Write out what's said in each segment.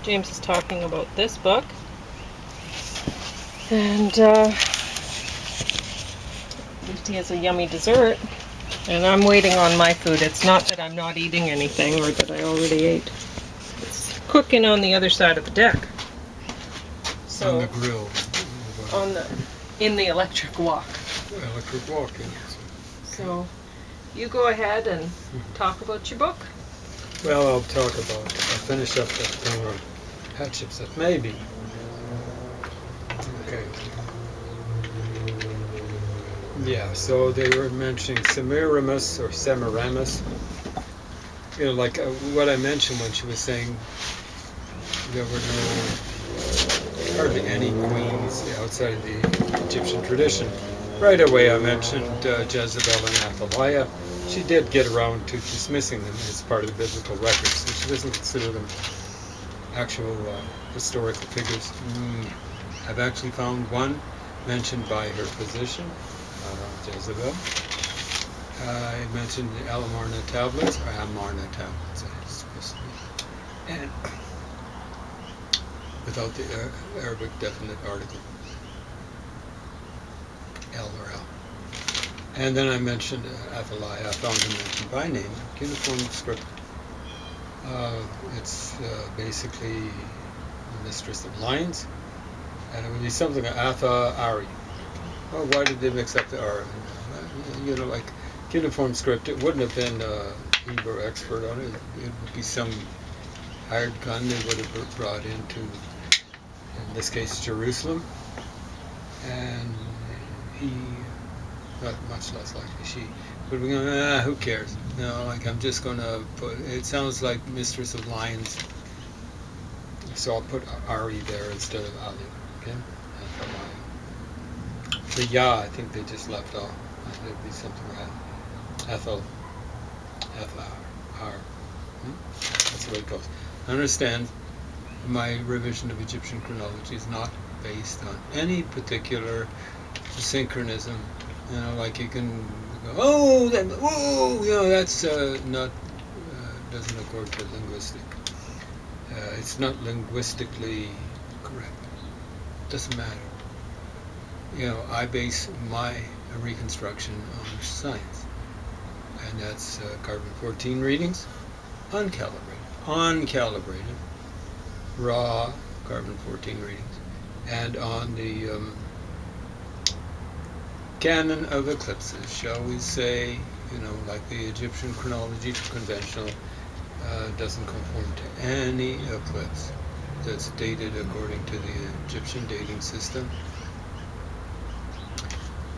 James is talking about this book. And he has a yummy dessert. And I'm waiting on my food. It's not that I'm not eating anything or that I already ate. It's cooking on the other side of the deck. So on the grill. In the electric wok. Electric wok, yeah. So you go ahead and talk about your book. Well, I'll finish up that thing on Hatshepsut, maybe. Okay. Yeah, so they were mentioning Semiramis or Semiramis. You know, like what I mentioned when she was saying there were hardly any queens outside of the Egyptian tradition. Right away I mentioned Jezebel and Athaliah. She did get around to dismissing them as part of the biblical records, so she doesn't consider them actual historical figures. I've actually found one mentioned by her physician, Jezebel. I mentioned the Amarna tablets, or Amarna tablets, it's supposed to be, and without the Arabic definite article, L or L. And then I mentioned Athaliah. I found him mentioned by name, cuneiform script. It's basically the mistress of lions, and it would be something like Atha Ari. Oh, why did they mix up the R? You know, like cuneiform script, it wouldn't have been a Hebrew expert on it. It would be some hired gun they would have brought into, in this case, Jerusalem. And he, not much less likely she, would be going, who cares? You know, like I'm just going to put, it sounds like Mistress of Lions, so I'll put Ari there instead of Ali, okay? The Ya, I think they just left off. There'd be something like Ethel, that's the way it goes. Understand, my revision of Egyptian chronology is not based on any particular synchronism. You know, like you can go, you know, that's not, doesn't accord to linguistic. It's not linguistically correct. Doesn't matter. You know, I base my reconstruction on science, and that's carbon-14 readings, uncalibrated, raw carbon-14 readings, and on the canon of eclipses, shall we say, you know, like the Egyptian chronology conventional doesn't conform to any eclipse that's dated according to the Egyptian dating system.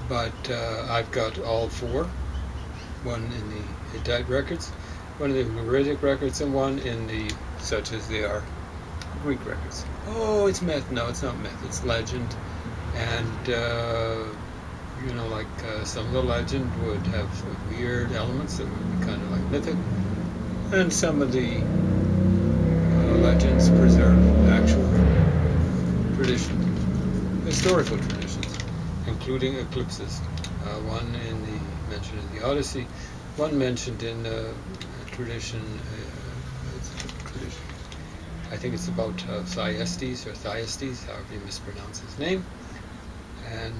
But I've got all four, one in the Hittite records, one in the Ugaritic records, and one in the, such as they are, Greek records. Oh, it's myth. No, it's not myth. It's legend. And, you know, like some of the legend would have weird elements that would be kind of like mythic. And some of the legends preserve actual traditions, historical traditions, including eclipses. One in the mentioned in the Odyssey, one mentioned in tradition. I think it's about Thyestes or Thyestes, however you mispronounce his name, and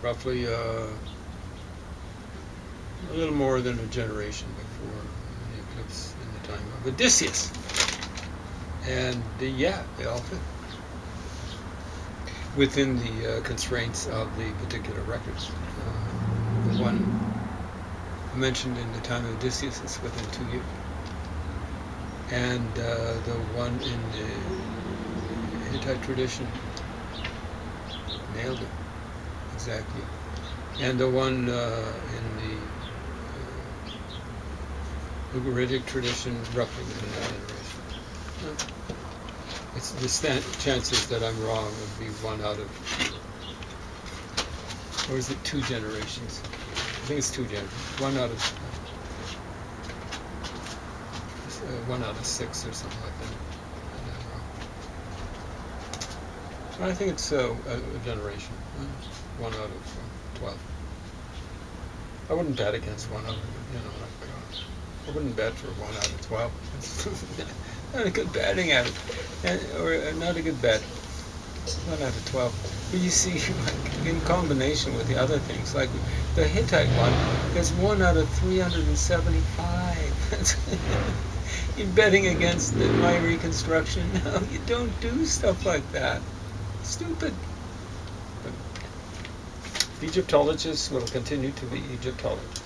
roughly a little more than a generation before the eclipse in the time of Odysseus. And yeah, they all fit within the constraints of the particular records. The one mentioned in the time of Odysseus is within 2 years. And the one in the Hittite tradition nailed it, exactly. And the one in the Ugaritic tradition, roughly within that generation. It's the chances that I'm wrong would be 1 out of, or is it 2 generations? I think it's 2 generations. 1 out of 6 or something like that. So I think it's a generation. 1 out of 12. I wouldn't bet against 1 out of, you know, like, I wouldn't bet for 1 out of 12. not a good batting average, or not a good bet. 1 out of 12. But you see, like, in combination with the other things, like the Hittite one is 1 out of 375. You're betting against my reconstruction. No, you don't do stuff like that. Stupid. But Egyptologists will continue to be Egyptologists.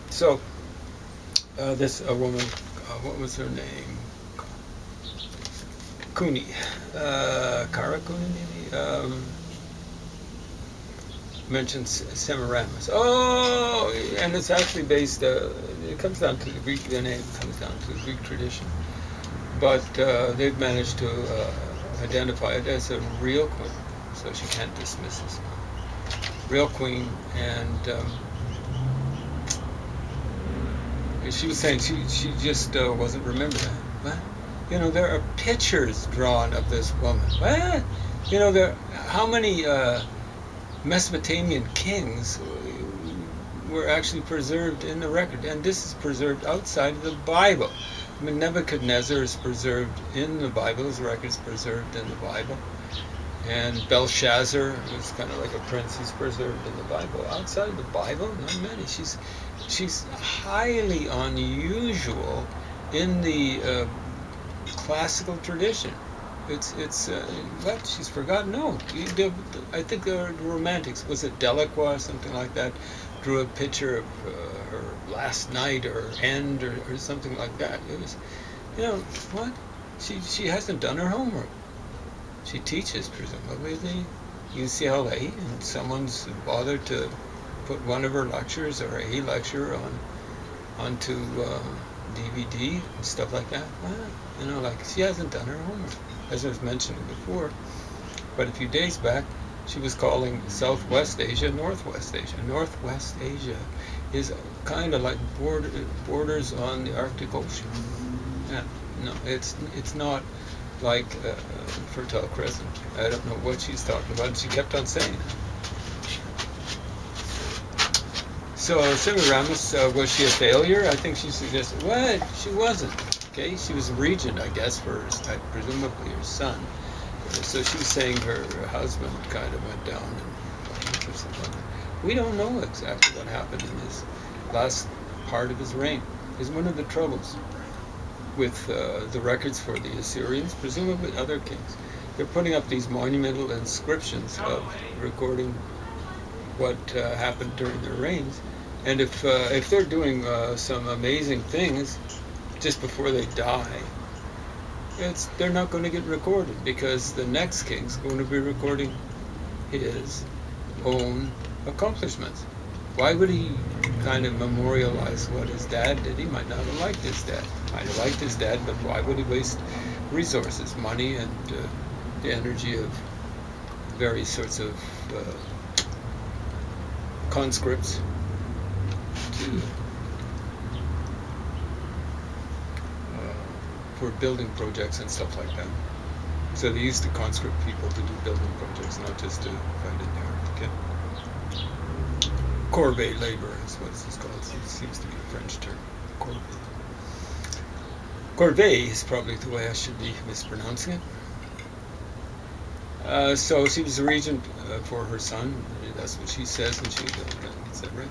So, this woman, what was her name? Cooney, Kara Cooney maybe, mentions Semiramis. Oh, and it's actually based, it comes down to the Greek, the name comes down to the Greek tradition. But they've managed to identify it as a real queen, so she can't dismiss this one. Real queen, and she was saying she just wasn't remembering that. What? You know, there are pictures drawn of this woman. What? You know, how many Mesopotamian kings were actually preserved in the record? And this is preserved outside of the Bible. I mean, Nebuchadnezzar is preserved in the Bible. His record is preserved in the Bible. And Belshazzar, who's kind of like a prince, he's preserved in the Bible. Outside of the Bible, not many. She's highly unusual in the classical tradition. It's what, she's forgotten? No, I think the Romantics, was it Delacroix or something like that, drew a picture of her last night or end or something like that. It was, you know, what? She hasn't done her homework. She teaches presumably the UCLA, and someone's bothered to put one of her lectures or a lecture onto DVD and stuff like that. Well, you know, like, she hasn't done her homework, as I was mentioning before. But a few days back, she was calling Southwest Asia Northwest Asia. Northwest Asia is kind of like borders on the Arctic Ocean. Yeah, no, it's not like Fertile Crescent. I don't know what she's talking about. She kept on saying it. So Semiramis, was she a failure? I think she suggested, what? She wasn't. Okay, she was a regent, I guess, for presumably her son. So she was saying her husband kind of went down and or something. We don't know exactly what happened in his last part of his reign. Is one of the troubles with the records for the Assyrians, presumably other kings. They're putting up these monumental inscriptions of recording what happened during their reigns. And if they're doing some amazing things just before they die, they're not going to get recorded, because the next king's going to be recording his own accomplishments. Why would he kind of memorialize what his dad did? He might not have liked his dad. Might have liked his dad, but why would he waste resources, money, and the energy of various sorts of conscripts for building projects and stuff like that? So they used to conscript people to do building projects, not just to fight in there. Okay? Corvée labor is what it's called. It seems to be a French term. Corvée. Corvée is probably the way I should be mispronouncing it. So she was a regent for her son. That's what she says, and she gets that right.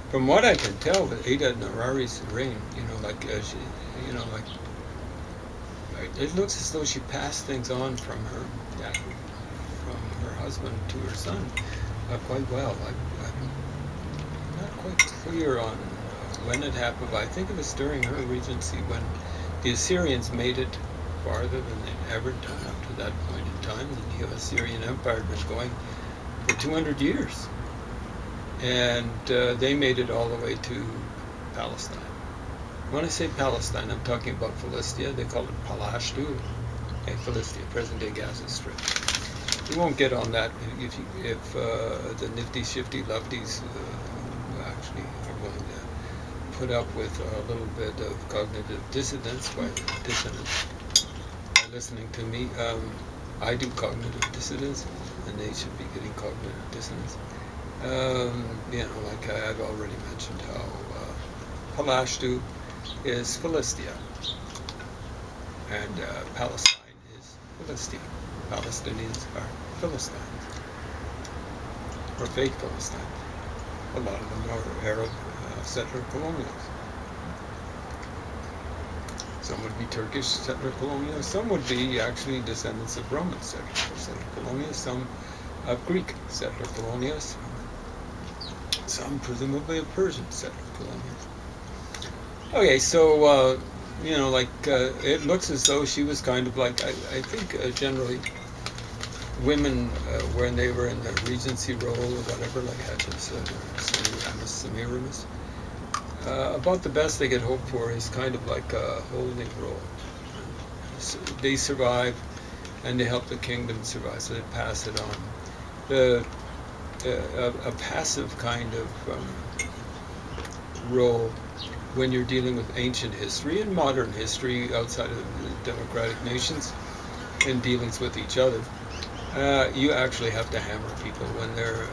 From what I can tell, with Ada Narari's reign, like it looks as though she passed things on from her husband to her son quite well. I'm not quite clear on when it happened, but I think it was during her regency when the Assyrians made it farther than they'd ever done up to that point in time. The Assyrian Empire had been going for 200 years. And they made it all the way to Palestine. When I say Palestine, I'm talking about Philistia. They call it Palashtu, Philistia, present-day Gaza Strip. We won't get on that if the nifty, shifty lefties actually are willing to put up with a little bit of cognitive dissonance by listening to me. I do cognitive dissonance, and they should be getting cognitive dissonance. Like I've already mentioned how Palashtu is Philistia, and Palestine is Philistia. Palestinians are Philistines, or fake Philistines. A lot of them are Arab settler colonials. Some would be Turkish settler colonials. Some would be actually descendants of Roman settler colonials. Some of Greek settler colonials. Some presumably of Persian settler colonials. Okay, so it looks as though she was kind of like, I think generally women when they were in the regency role or whatever, like Semiramis, about the best they could hope for is kind of like a holding role. So they survive, and they help the kingdom survive, so they pass it on. A passive kind of role when you're dealing with ancient history and modern history outside of the democratic nations in dealings with each other. You actually have to hammer people when they're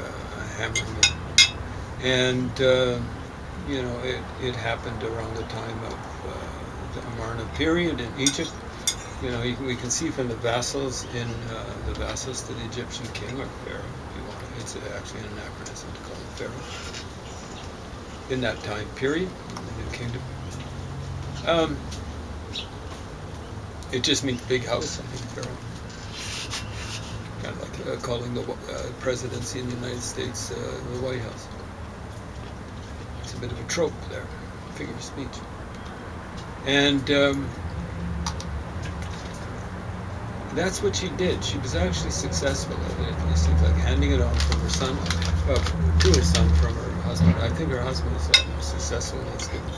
hammering them. And it happened around the time of the Amarna period in Egypt. We can see from the vassals the vassals to the Egyptian king or pharaoh. It's actually an anachronism to call him pharaoh. In that time period, in the New Kingdom, it just means big house. I think pharaoh. Kind of like calling the presidency in the United States the White House. It's a bit of a trope there, figure of speech. And that's what she did. She was actually successful at it. It seems like handing it on from her son, to her son from her husband. I think her husband is more successful, and it's given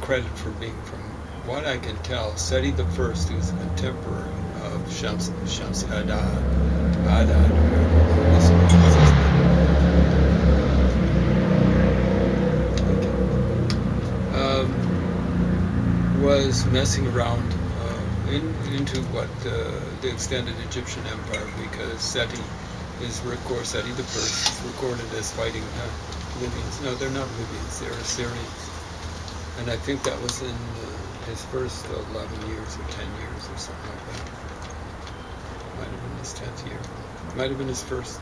credit for being, from what I can tell, Seti the First, who's a contemporary of Shamsi was messing around into what the extended Egyptian empire, because Seti the First is recorded as fighting Libyans. No, they're not Libyans, they're Assyrians. And I think that was in his first 11 years or 10 years or something like that. Might have been his 10th year. Might have been his first.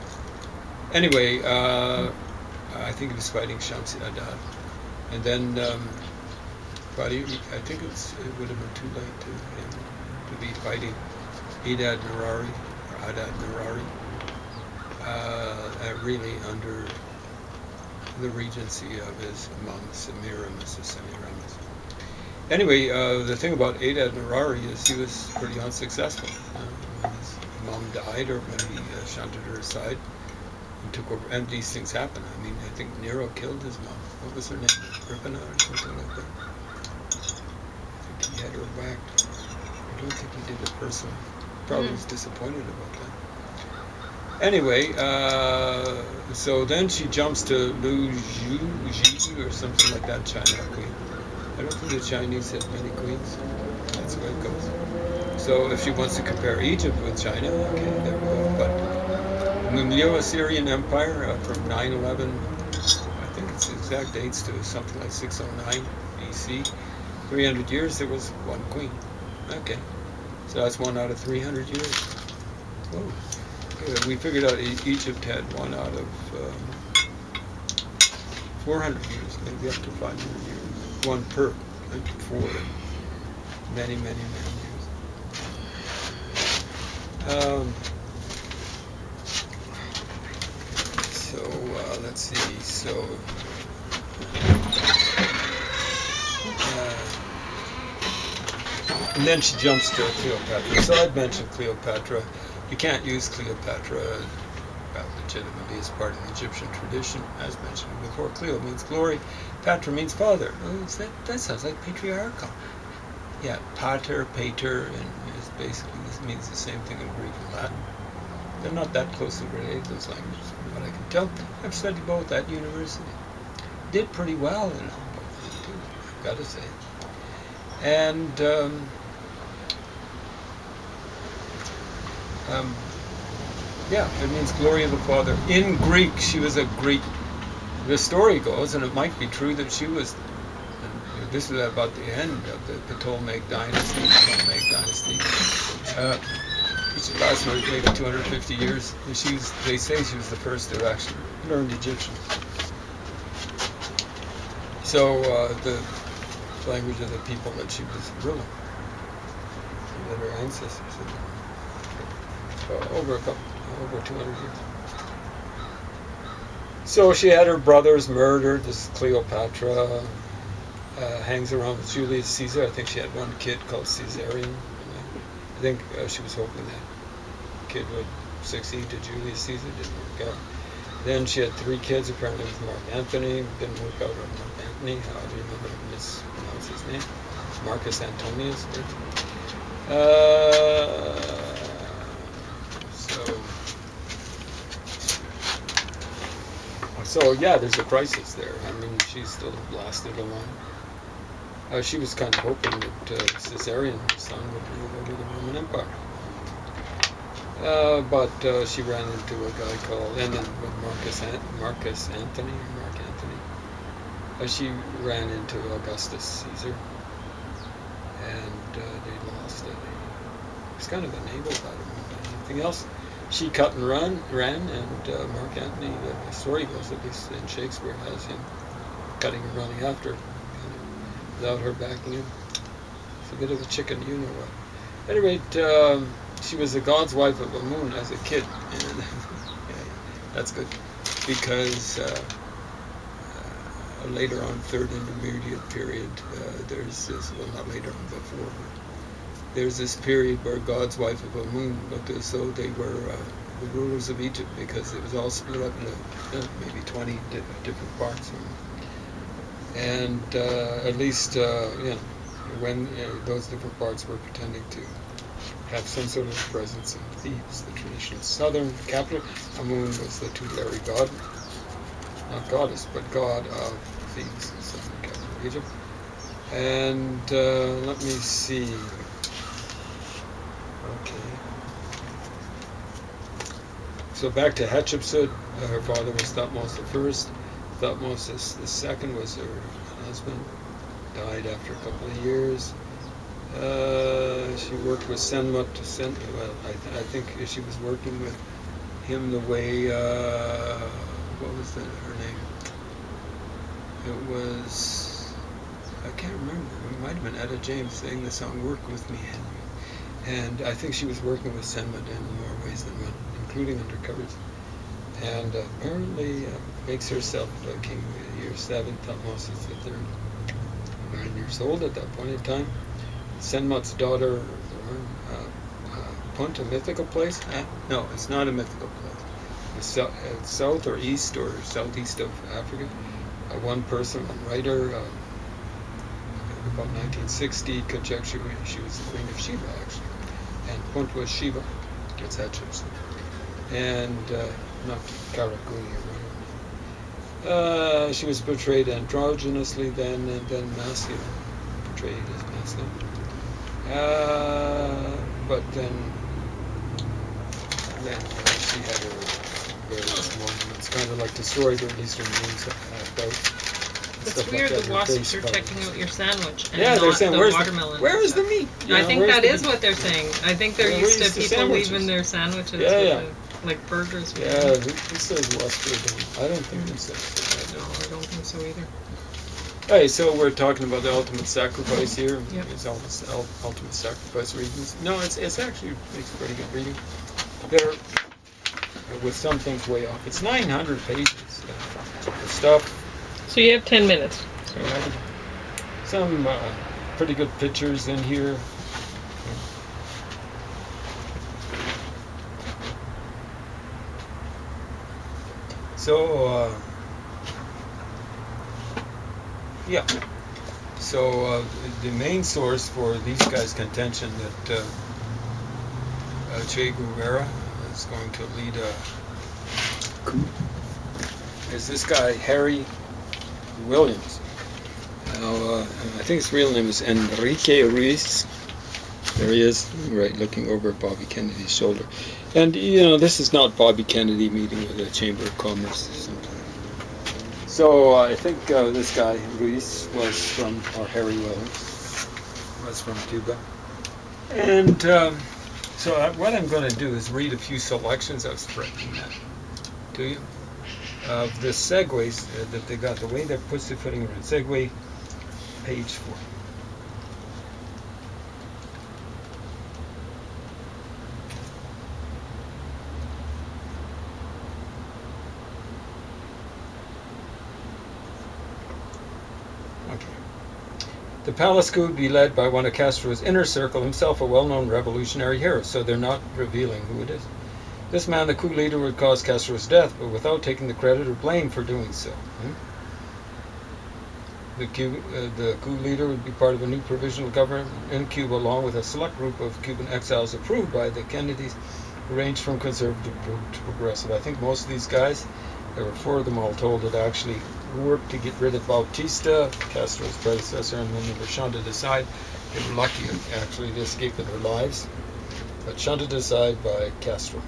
Anyway, I think he was fighting Shamsi Adad. And then, but I think it would have been too late to him to be fighting Adad Nirari, really under the regency of his mom, Semiramis. Anyway, the thing about Adad Nirari is he was pretty unsuccessful. When his mom died, or when he shunted her aside and took over, and these things happen. I mean, I think Nero killed his mom. What was her name? Agrippina or something like that. I think he had her whacked. I don't think he did it personally. Probably was disappointed about that. Anyway, so then she jumps to Lu Ji or something like that, China queen. I don't think the Chinese had many queens. That's the way it goes. So if she wants to compare Egypt with China, okay, there we go. But the Neo-Assyrian Empire from 911, I think it's the exact dates to something like 609 BC, 300 years, there was one queen. Okay, so that's 1 out of 300 years. Whoa. We figured out Egypt had 1 out of 400 years, maybe up to 500 years. 1 per, for many, many, many years. Let's see. So, and then she jumps to Cleopatra. So I'd mentioned Cleopatra. You can't use Cleopatra legitimately as part of the Egyptian tradition, as mentioned before. Cleo means glory, Patra means father. Oh, that sounds like patriarchal. Yeah, pater, and is basically, this means the same thing in Greek and Latin. They're not that closely related, those languages, from what I can tell. I've studied both at university. Did pretty well in both of them too, I've got to say. And yeah, it means glory of the father. In Greek, she was a Greek. The story goes, and it might be true, that she was this is about the end of the Ptolemaic dynasty. Which lasted maybe 250 years. And they say she was the first to actually learn Egyptian. So the language of the people that she was ruling, that her ancestors had over 200 years. So she had her brothers murdered. This is Cleopatra. Hangs around with Julius Caesar. I think she had one kid called Caesarion. I think she was hoping that kid would succeed to Julius Caesar. Didn't work out. Then she had 3 kids, apparently with Mark Antony. Didn't work out with Mark Antony. How do you remember to mispronounce his name? Marcus Antonius. So yeah, there's a crisis there. I mean, she still lasted along. She was kind of hoping that Caesarion, her son, would rule over the Roman Empire. But she ran into a guy called, and then Mark Antony. She ran into Augustus Caesar, and they lost it. He was kind of enabled by them. Anything else? She cut and ran, and Mark Antony, the story goes, at least in Shakespeare, has him cutting and running after her, without her backing him. It's a bit of a chicken, you know what. At any rate, she was the god's wife of Amun as a kid, and that's good, because later on, third intermediate period, there's this, well, not later on, before, but there's this period where God's wife of Amun looked as though they were the rulers of Egypt, because it was all split up into maybe 20 different parts. And at least, when those different parts were pretending to have some sort of presence in Thebes, the traditional southern capital. Amun was the tutelary god, not goddess, but god of Thebes, the southern capital of Egypt. And let me see. Okay. So back to Hatshepsut. Her father was Thutmose I. Thutmose II was her husband. Died after a couple of years. She worked with Senmut. I think she was working with him the way. What was her name? It was. I can't remember. It might have been Etta James singing the song "Work with Me, Henry." And I think she was working with Senmut in more ways than one, including undercovers. And apparently makes herself king year 7. Thutmose III, 9 years old at that point in time. Senmut's daughter, Punt, a mythical place? No, it's not a mythical place. It's south or east or southeast of Africa. One person, one writer, about 1960, conjectured she was the queen of Sheba, actually. And Punt was Sheba. It's Hatshepsut. And not Karakuri or whatever. She was portrayed androgynously then, and then masculine, portrayed as masculine. But then she had her various moments, kind of like the story of Eastern Moons about. It's weird, like the wasps are checking out your sandwich and they're not saying, the watermelon. Where is the meat? I think that is what they're saying. I think they're used to people leaving their sandwiches with like burgers. Yeah, this says wasps. I don't think this says. No, I don't think so either. Hey, so we're talking about the ultimate sacrifice here. Yep. It's almost ultimate sacrifice readings. No, it's actually makes pretty good reading. There, with some things way off. It's 900 pages. The stuff. So you have 10 minutes. So some pretty good pictures in here. So, yeah. So the main source for these guys' contention that Che Guevara is going to lead a coup is this guy, Harry Williams. Now, I think his real name is Enrique Ruiz. There he is, right, looking over at Bobby Kennedy's shoulder. And, this is not Bobby Kennedy meeting with the Chamber of Commerce or something. So I think this guy, Luis, or Harry Williams, was from Cuba. And what I'm going to do is read a few selections. I was threatening that to you. Of the segues that they got, the way they're pussyfooting around. Segue, page 4. Okay. The palace coup would be led by one of Castro's inner circle, himself a well-known revolutionary hero, so they're not revealing who it is. This man, the coup leader, would cause Castro's death, but without taking the credit or blame for doing so. The coup leader would be part of a new provisional government in Cuba, along with a select group of Cuban exiles approved by the Kennedys, who ranged from conservative to progressive. I think most of these guys, there were 4 of them all told, had actually worked to get rid of Bautista, Castro's predecessor, and then they were shunted aside. They were lucky, actually, to escape with their lives, but shunted aside by Castro.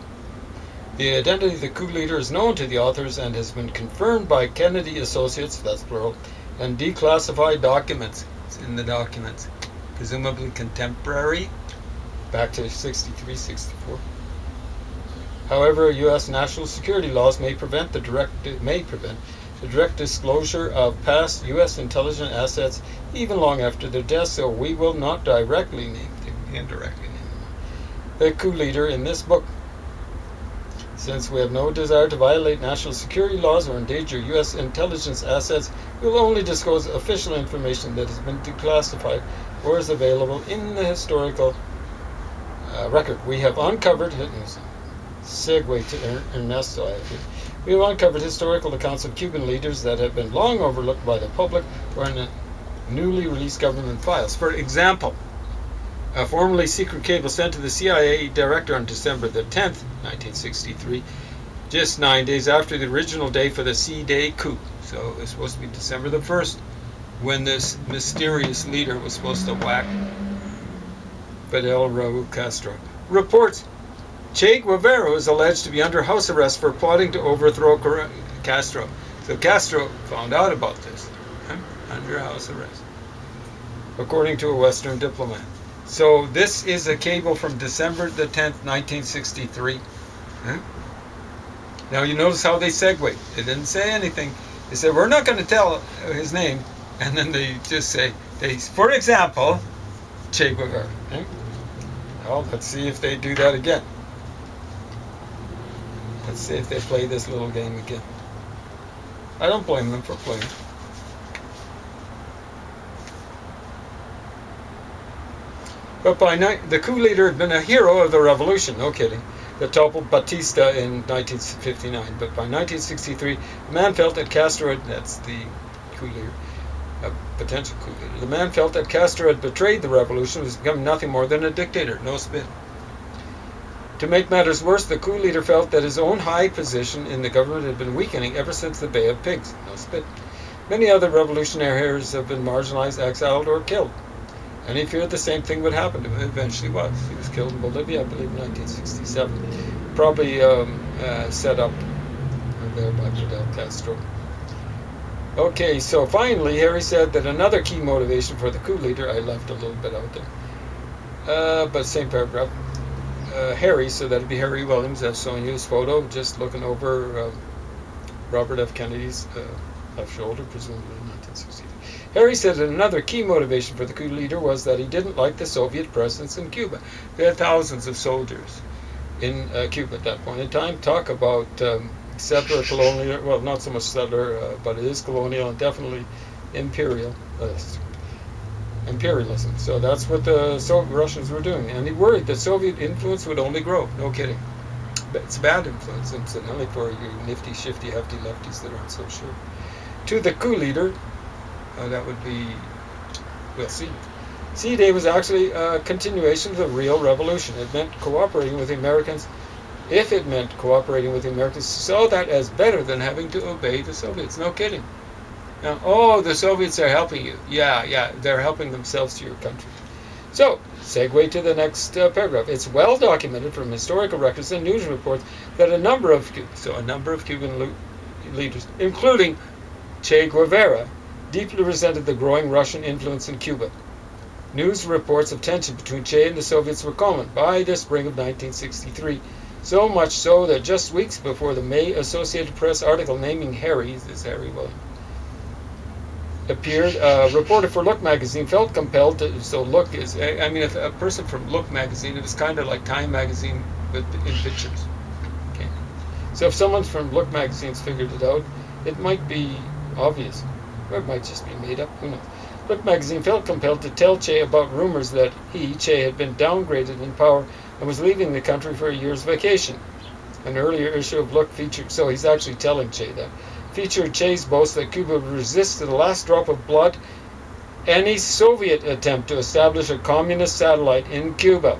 The identity of the coup leader is known to the authors and has been confirmed by Kennedy associates, that's plural, and declassified documents. It's in the documents. Presumably contemporary, back to 63, 64. However, U.S. national security laws may prevent the direct disclosure of past U.S. intelligence assets even long after their death, so we will not directly name them, indirectly name them. The coup leader in this book. Since we have no desire to violate national security laws or endanger U.S. intelligence assets, we will only disclose official information that has been declassified or is available in the historical record. We have uncovered, segue to Ernesto, I think. We have uncovered historical accounts of Cuban leaders that have been long overlooked by the public or in newly released government files. For example, a formerly secret cable sent to the CIA director on December the 10th, 1963, just 9 days after the original day for the C-Day coup. So it's supposed to be December the 1st, when this mysterious leader was supposed to whack Fidel Raúl Castro. Reports Che Guevara is alleged to be under house arrest for plotting to overthrow Castro. So Castro found out about this, under house arrest, according to a Western diplomat. So this is a cable from December the 10th, 1963. Now you notice how they segue. They didn't say anything. They said, we're not going to tell his name. And then they just say, for example, Che Guevara. Well, let's see if they do that again. Let's see if they play this little game again. I don't blame them for playing. But by night, the coup leader had been a hero of the revolution, no kidding, that toppled Batista in 1959. But by 1963, the man felt that Castro had, that's the coup leader, potential coup leader, the man felt that Castro had betrayed the revolution and was becoming nothing more than a dictator, no spin. To make matters worse, the coup leader felt that his own high position in the government had been weakening ever since the Bay of Pigs, no spin. Many other revolutionaries have been marginalized, exiled, or killed. And he feared the same thing would happen to him. It eventually was. He was killed in Bolivia, I believe, in 1967. Probably set up there by Fidel Castro. Okay, so finally, Harry said that another key motivation for the coup leader, I left a little bit out there, but same paragraph. Harry, so that'd be Harry Williams, that's showing you his photo, just looking over Robert F. Kennedy's left shoulder, presumably in 1963. Harry said that another key motivation for the coup leader was that he didn't like the Soviet presence in Cuba. They had thousands of soldiers in Cuba at that point in time. Talk about settler, colonial, well, not so much settler, but it is colonial and definitely imperialism. So that's what the Soviet Russians were doing. And he worried that Soviet influence would only grow. No kidding. It's bad influence, incidentally, for you nifty, shifty, hefty lefties that aren't so sure. To the coup leader, that would be, we'll see. C-Day was actually a continuation of the real revolution. It meant cooperating with the Americans. If it meant cooperating with the Americans, saw that as better than having to obey the Soviets. No kidding. Now, oh, the Soviets are helping you. Yeah, they're helping themselves to your country. So, segue to the next paragraph. It's well documented from historical records and news reports that a number of Cuban leaders, including Che Guevara deeply resented the growing Russian influence in Cuba. News reports of tension between Che and the Soviets were common by the spring of 1963, so much so that just weeks before the May Associated Press article naming Harry, this Harry William, appeared, a reporter for Look magazine felt compelled to, so Look is, I mean, if a person from Look magazine, it was kind of like Time magazine, but in pictures. Okay. So if someone from Look magazine's figured it out, it might be obvious, or it might just be made up, who knows. Look magazine felt compelled to tell Che about rumors that he, Che, had been downgraded in power and was leaving the country for a year's vacation. An earlier issue of Look featured, so he's actually telling Che that, featured Che's boast that Cuba would resist to the last drop of blood any Soviet attempt to establish a communist satellite in Cuba.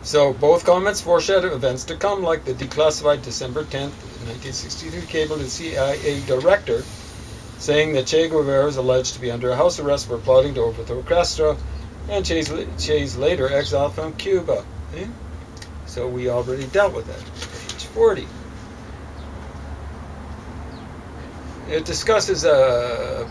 So both comments foreshadow events to come, like the declassified December 10th, 1963 cable to CIA director saying that Che Guevara is alleged to be under house arrest for plotting to overthrow Castro, and Che's later exile from Cuba. Okay? So we already dealt with that. Page 40. It discusses a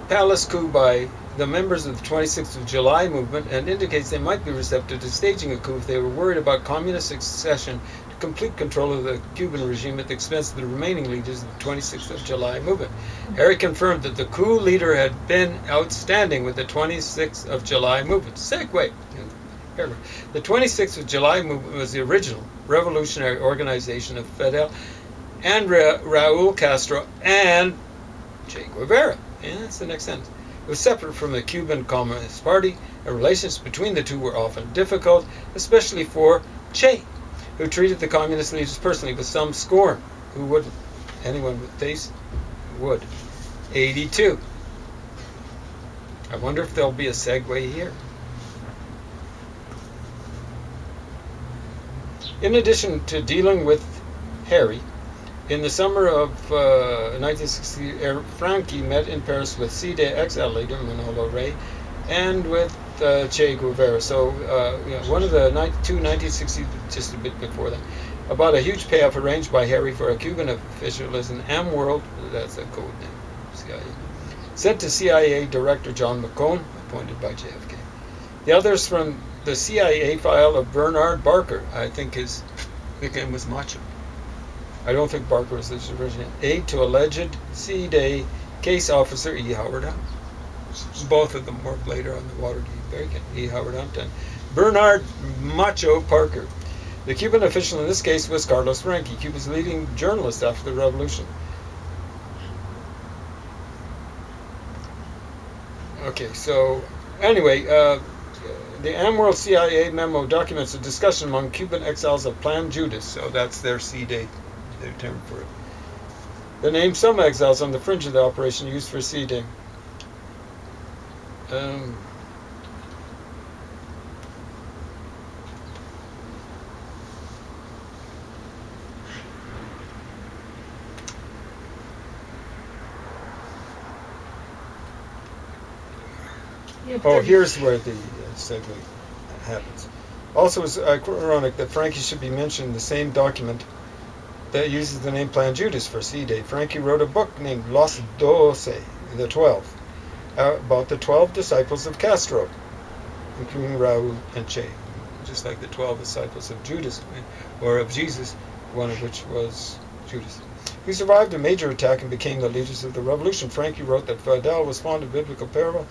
palace coup by the members of the 26th of July movement and indicates they might be receptive to staging a coup if they were worried about communist succession to complete control of the Cuban regime at the expense of the remaining leaders of the 26th of July movement. Harry confirmed that the coup leader had been outstanding with the 26th of July movement. Segue. The 26th of July movement was the original revolutionary organization of Fidel and Raul Castro and Che Guevara. And that's the next sentence. It was separate from the Cuban Communist Party, and relations between the two were often difficult, especially for Che, who treated the communist leaders personally with some scorn. Who wouldn't? Anyone with taste would. 82. I wonder if there'll be a segue here. In addition to dealing with Harry, in the summer of 1960, Frankie met in Paris with CDXL leader Manolo Rey and with Che Guevara. So one of the two 1960, just a bit before that, about a huge payoff arranged by Harry for a Cuban official as an M-World, that's a code name, CIA, sent to CIA Director John McCone, appointed by JFK. The others from the CIA file of Bernard Barker, I think his nickname was Macho. I don't think Barker was his original. Aide to alleged C-Day case officer E. Howard Hunt. Both of them worked later on the Watergate. Very good. E. Howard Hunt and Bernard Macho Parker. The Cuban official in this case was Carlos Frankie, Cuba's leading journalist after the revolution. Okay, so anyway, the AmWorld CIA memo documents a discussion among Cuban exiles of Plan Judas, so that's their C-Day, their term for it. They named some exiles on the fringe of the operation used for C-Day. Here's where the segue happens. Also, it's ironic that Frankie should be mentioned in the same document that uses the name Plan Judas for C-Day. Frankie wrote a book named Los Doce, the 12, about the 12 disciples of Castro, including Raul and Che, just like the 12 disciples of Judas, or of Jesus, one of which was Judas. He survived a major attack and became the leaders of the revolution. Frankie wrote that Fidel was fond of biblical parables